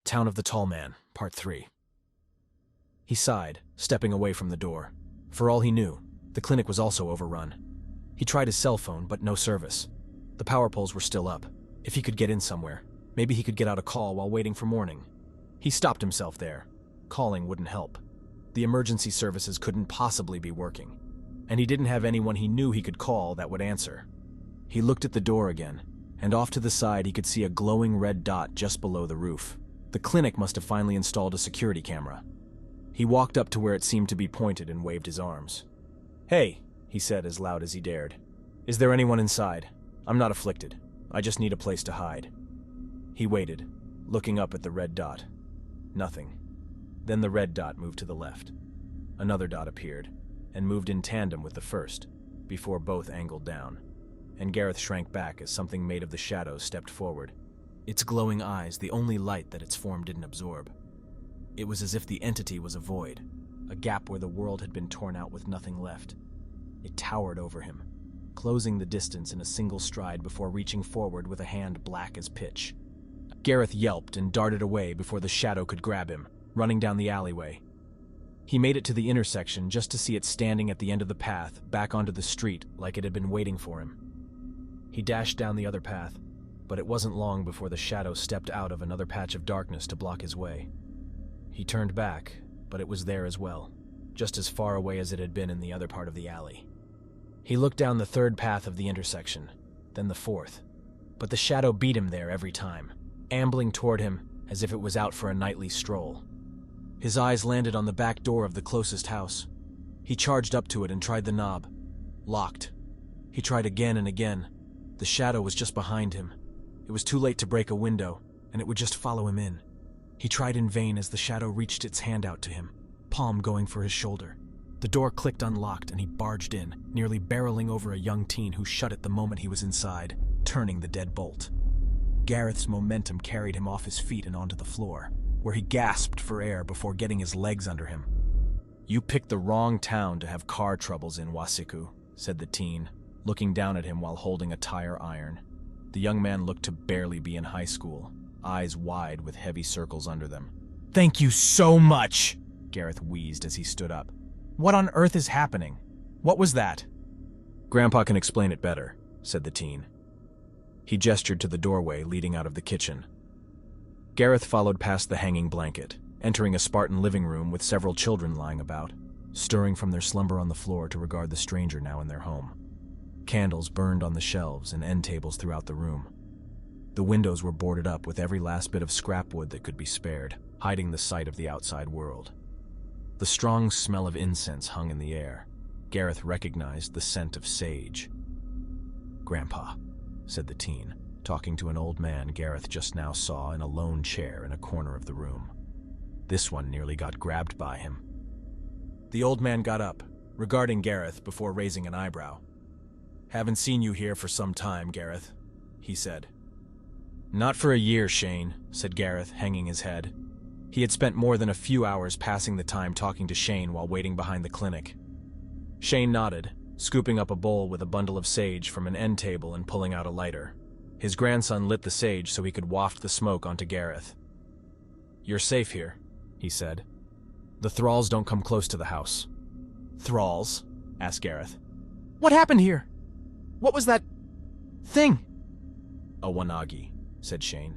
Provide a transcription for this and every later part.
Town of the Tall Man, Part 3. He sighed, stepping away from the door. For all he knew, the clinic was also overrun. He tried his cell phone, but no service. The power poles were still up. If he could get in somewhere, maybe he could get out a call while waiting for morning. He stopped himself there. Calling wouldn't help. The emergency services couldn't possibly be working, and he didn't have anyone he knew he could call that would answer. He looked at the door again, and off to the side he could see a glowing red dot just below the roof. The clinic must have finally installed a security camera. He walked up to where it seemed to be pointed and waved his arms. "Hey," he said as loud as he dared. "Is there anyone inside? I'm not afflicted. I just need a place to hide." He waited, looking up at the red dot. Nothing. Then the red dot moved to the left. Another dot appeared, and moved in tandem with the first, before both angled down, and Gareth shrank back as something made of the shadows stepped forward. Its glowing eyes, the only light that its form didn't absorb. It was as if the entity was a void, a gap where the world had been torn out with nothing left. It towered over him, closing the distance in a single stride before reaching forward with a hand black as pitch. Gareth yelped and darted away before the shadow could grab him, running down the alleyway. He made it to the intersection just to see it standing at the end of the path, back onto the street like it had been waiting for him. He dashed down the other path, but it wasn't long before the shadow stepped out of another patch of darkness to block his way. He turned back, but it was there as well, just as far away as it had been in the other part of the alley. He looked down the third path of the intersection, then the fourth, but the shadow beat him there every time, ambling toward him as if it was out for a nightly stroll. His eyes landed on the back door of the closest house. He charged up to it and tried the knob. Locked. He tried again and again. The shadow was just behind him. It was too late to break a window, and it would just follow him in. He tried in vain as the shadow reached its hand out to him, palm going for his shoulder. The door clicked unlocked and he barged in, nearly barreling over a young teen who shut it the moment he was inside, turning the dead bolt. Gareth's momentum carried him off his feet and onto the floor, where he gasped for air before getting his legs under him. "You picked the wrong town to have car troubles in, Wasiku," said the teen, looking down at him while holding a tire iron. The young man looked to barely be in high school, eyes wide with heavy circles under them. "Thank you so much," Gareth wheezed as he stood up. "What on earth is happening? What was that?" "Grandpa can explain it better," said the teen. He gestured to the doorway leading out of the kitchen. Gareth followed past the hanging blanket, entering a Spartan living room with several children lying about, stirring from their slumber on the floor to regard the stranger now in their home. Candles burned on the shelves and end tables throughout the room. The windows were boarded up with every last bit of scrap wood that could be spared, hiding the sight of the outside world. The strong smell of incense hung in the air. Gareth recognized the scent of sage. "Grandpa," said the teen, talking to an old man Gareth just now saw in a lone chair in a corner of the room. This one nearly got grabbed by him. The old man got up, regarding Gareth before raising an eyebrow. "Haven't seen you here for some time, Gareth," he said. "Not for a year, Shane," said Gareth, hanging his head. He had spent more than a few hours passing the time talking to Shane while waiting behind the clinic. Shane nodded, scooping up a bowl with a bundle of sage from an end table and pulling out a lighter. His grandson lit the sage so he could waft the smoke onto Gareth. "You're safe here," he said. "The thralls don't come close to the house." "Thralls?" asked Gareth. "What happened here? What was that thing?" "A wanagi," said Shane.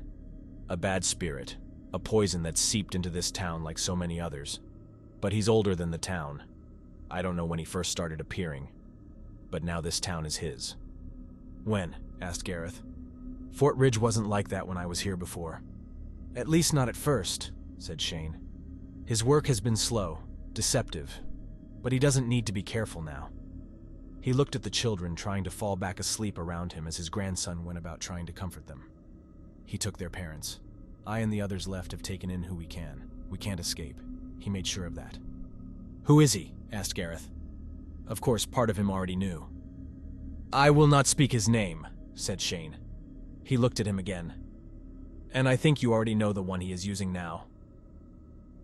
"A bad spirit, a poison that seeped into this town like so many others. But he's older than the town. I don't know when he first started appearing, but now this town is his." "When?" asked Gareth. "Fort Ridge wasn't like that when I was here before." "At least not at first," said Shane. "His work has been slow, deceptive, but he doesn't need to be careful now." He looked at the children trying to fall back asleep around him as his grandson went about trying to comfort them. "He took their parents. I and the others left have taken in who we can. We can't escape. He made sure of that." "Who is he?" asked Gareth. Of course, part of him already knew. "I will not speak his name," said Shane. He looked at him again. "And I think you already know the one he is using now."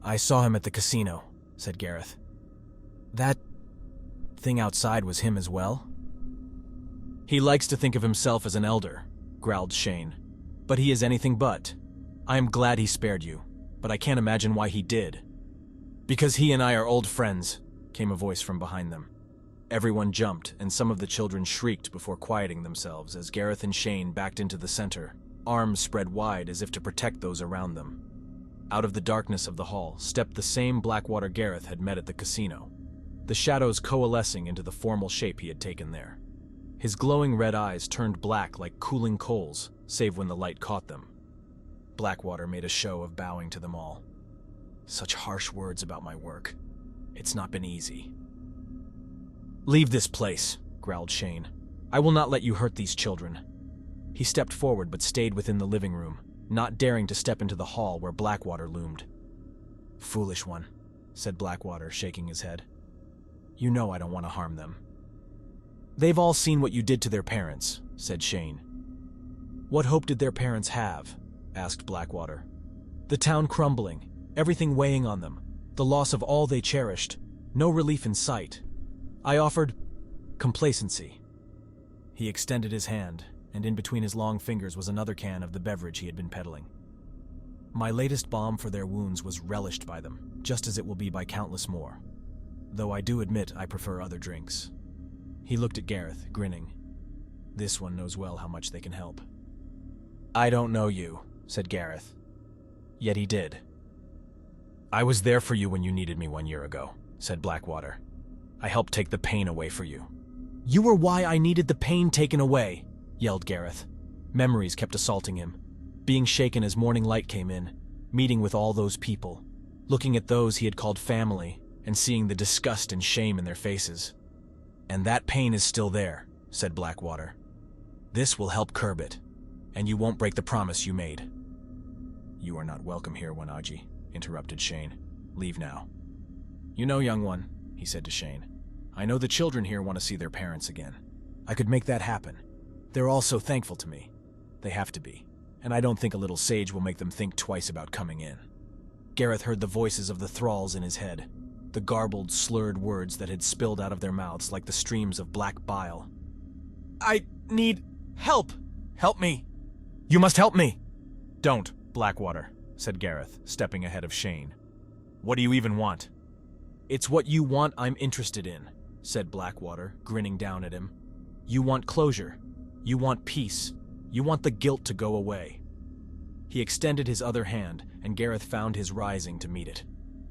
"I saw him at the casino," said Gareth. "That thing outside was him as well?" "He likes to think of himself as an elder," growled Shane. "But he is anything but. I am glad he spared you. but I can't imagine why he did. Because he and I are old friends, came a voice from behind them. Everyone jumped, and some of the children shrieked before quieting themselves as Gareth and Shane backed into the center, arms spread wide as if to protect those around them. Out of the darkness of the hall stepped the same Blackwater Gareth had met at the casino, the shadows coalescing into the formal shape he had taken there. His glowing red eyes turned black like cooling coals, save when the light caught them. Blackwater made a show of bowing to them all. Such harsh words about my work. It's not been easy. Leave this place, growled Shane. I will not let you hurt these children. He stepped forward but stayed within the living room, not daring to step into the hall where Blackwater loomed. Foolish one, said Blackwater, shaking his head. You know I don't want to harm them. They've all seen what you did to their parents, said Shane. What hope did their parents have? Asked Blackwater. The town crumbling, everything weighing on them, the loss of all they cherished, no relief in sight. I offered complacency. He extended his hand, and in between his long fingers was another can of the beverage he had been peddling. My latest balm for their wounds was relished by them, just as it will be by countless more. Though I do admit I prefer other drinks. He looked at Gareth, grinning. This one knows well how much they can help. I don't know you, said Gareth. Yet he did. I was there for you when you needed me 1 year ago, said Blackwater. I helped take the pain away for you. You were why I needed the pain taken away, yelled Gareth. Memories kept assaulting him, being shaken as morning light came in, meeting with all those people, looking at those he had called family, and seeing the disgust and shame in their faces. And that pain is still there, said Blackwater. This will help curb it, and you won't break the promise you made. You are not welcome here, Wanaji, interrupted Shane. Leave now. You know, young one, he said to Shane, I know the children here want to see their parents again. I could make that happen. They're all so thankful to me. They have to be, and I don't think a little sage will make them think twice about coming in. Gareth heard the voices of the thralls in his head, the garbled, slurred words that had spilled out of their mouths like the streams of black bile. I need help. Help me. You must help me. Don't, Blackwater, said Gareth, stepping ahead of Shane. What do you even want? It's what you want I'm interested in, said Blackwater, grinning down at him. You want closure. You want peace. You want the guilt to go away. He extended his other hand, and Gareth found his rising to meet it.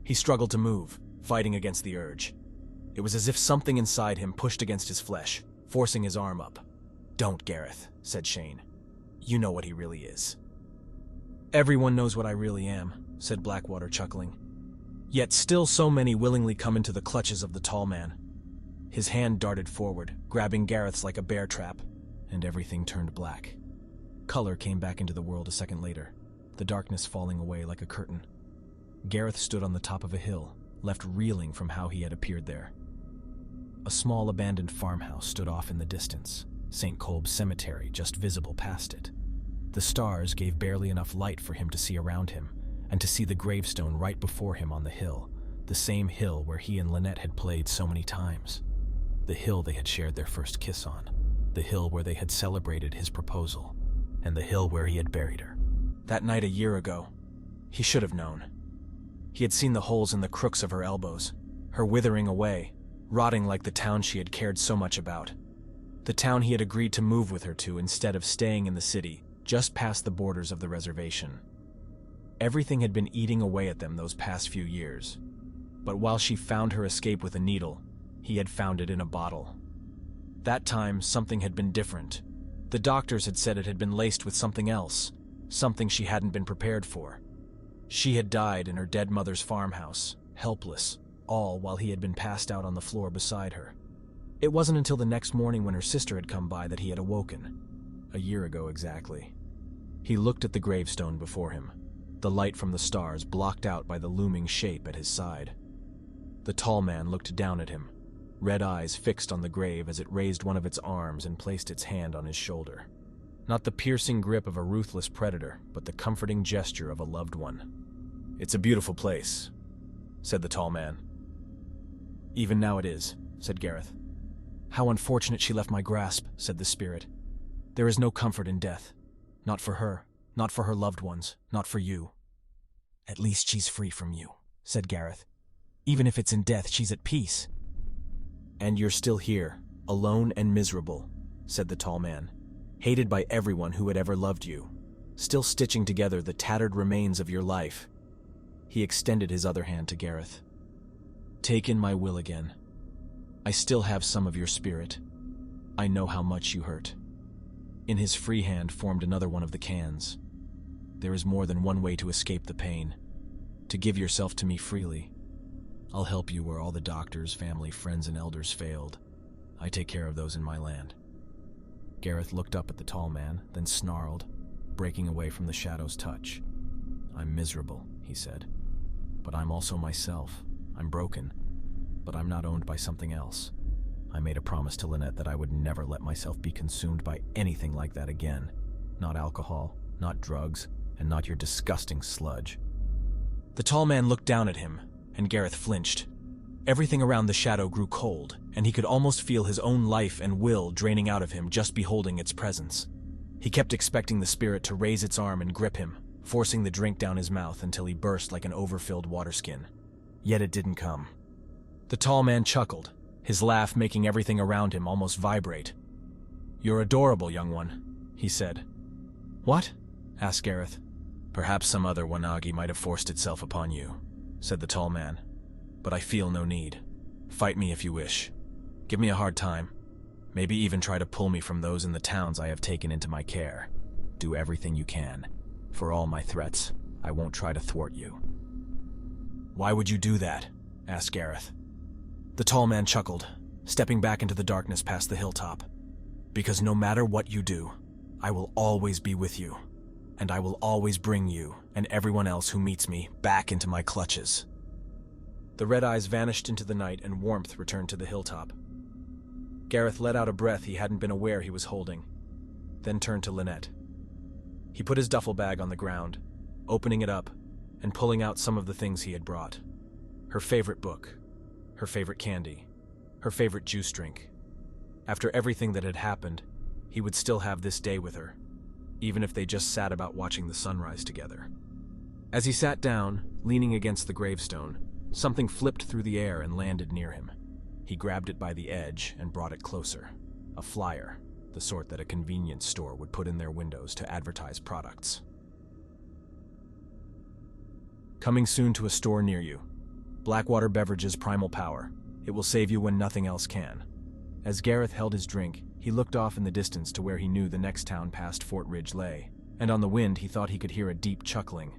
He struggled to move, fighting against the urge. It was as if something inside him pushed against his flesh, forcing his arm up. Don't, Gareth, said Shane. You know what he really is. Everyone knows what I really am, said Blackwater, chuckling. Yet still so many willingly come into the clutches of the tall man. His hand darted forward, grabbing Gareth's like a bear trap, and everything turned black. Color came back into the world a second later, the darkness falling away like a curtain. Gareth stood on the top of a hill, left reeling from how he had appeared there. A small abandoned farmhouse stood off in the distance, St. Kolb's cemetery just visible past it. The stars gave barely enough light for him to see around him, and to see the gravestone right before him on the hill, the same hill where he and Lynette had played so many times. The hill they had shared their first kiss on, the hill where they had celebrated his proposal, and the hill where he had buried her. That night a year ago, he should have known. He had seen the holes in the crooks of her elbows, her withering away, rotting like the town she had cared so much about. The town he had agreed to move with her to instead of staying in the city, just past the borders of the reservation. Everything had been eating away at them those past few years. But while she found her escape with a needle, he had found it in a bottle. That time, something had been different. The doctors had said it had been laced with something else, something she hadn't been prepared for. She had died in her dead mother's farmhouse, helpless, all while he had been passed out on the floor beside her. It wasn't until the next morning when her sister had come by that he had awoken. A year ago exactly. He looked at the gravestone before him, the light from the stars blocked out by the looming shape at his side. The tall man looked down at him, red eyes fixed on the grave as it raised one of its arms and placed its hand on his shoulder. Not the piercing grip of a ruthless predator, but the comforting gesture of a loved one. It's a beautiful place, said the tall man. Even now it is, said Gareth. How unfortunate she left my grasp, said the spirit. There is no comfort in death. Not for her, not for her loved ones, not for you. At least she's free from you, said Gareth. Even if it's in death, she's at peace. And you're still here, alone and miserable, said the tall man, hated by everyone who had ever loved you, still stitching together the tattered remains of your life. He extended his other hand to Gareth. Take in my will again. I still have some of your spirit. I know how much you hurt. In his free hand formed another one of the cans. There is more than one way to escape the pain. To give yourself to me freely. I'll help you where all the doctors, family, friends, and elders failed. I take care of those in my land. Gareth looked up at the tall man, then snarled, breaking away from the shadow's touch. I'm miserable, he said. But I'm also myself. I'm broken. But I'm not owned by something else. I made a promise to Lynette that I would never let myself be consumed by anything like that again. Not alcohol, not drugs, and not your disgusting sludge. The tall man looked down at him, and Gareth flinched. Everything around the shadow grew cold, and he could almost feel his own life and will draining out of him just beholding its presence. He kept expecting the spirit to raise its arm and grip him, forcing the drink down his mouth until he burst like an overfilled waterskin. Yet it didn't come. The tall man chuckled, his laugh making everything around him almost vibrate. You're adorable, young one, he said. What? Asked Gareth. Perhaps some other Wanagi might have forced itself upon you, said the tall man. But I feel no need. Fight me if you wish. Give me a hard time. Maybe even try to pull me from those in the towns I have taken into my care. Do everything you can. For all my threats, I won't try to thwart you. Why would you do that? Asked Gareth. The tall man chuckled, stepping back into the darkness past the hilltop. Because no matter what you do, I will always be with you. And I will always bring you, and everyone else who meets me, back into my clutches. The red eyes vanished into the night and warmth returned to the hilltop. Gareth let out a breath he hadn't been aware he was holding, then turned to Lynette. He put his duffel bag on the ground, opening it up and pulling out some of the things he had brought. Her favorite book, her favorite candy, her favorite juice drink. After everything that had happened, he would still have this day with her, even if they just sat about watching the sunrise together. As he sat down, leaning against the gravestone, something flipped through the air and landed near him. He grabbed it by the edge and brought it closer. A flyer, the sort that a convenience store would put in their windows to advertise products. Coming soon to a store near you. Blackwater Beverages Primal Power. It will save you when nothing else can. As Gareth held his drink, he looked off in the distance to where he knew the next town past Fort Ridge lay, and on the wind he thought he could hear a deep chuckling,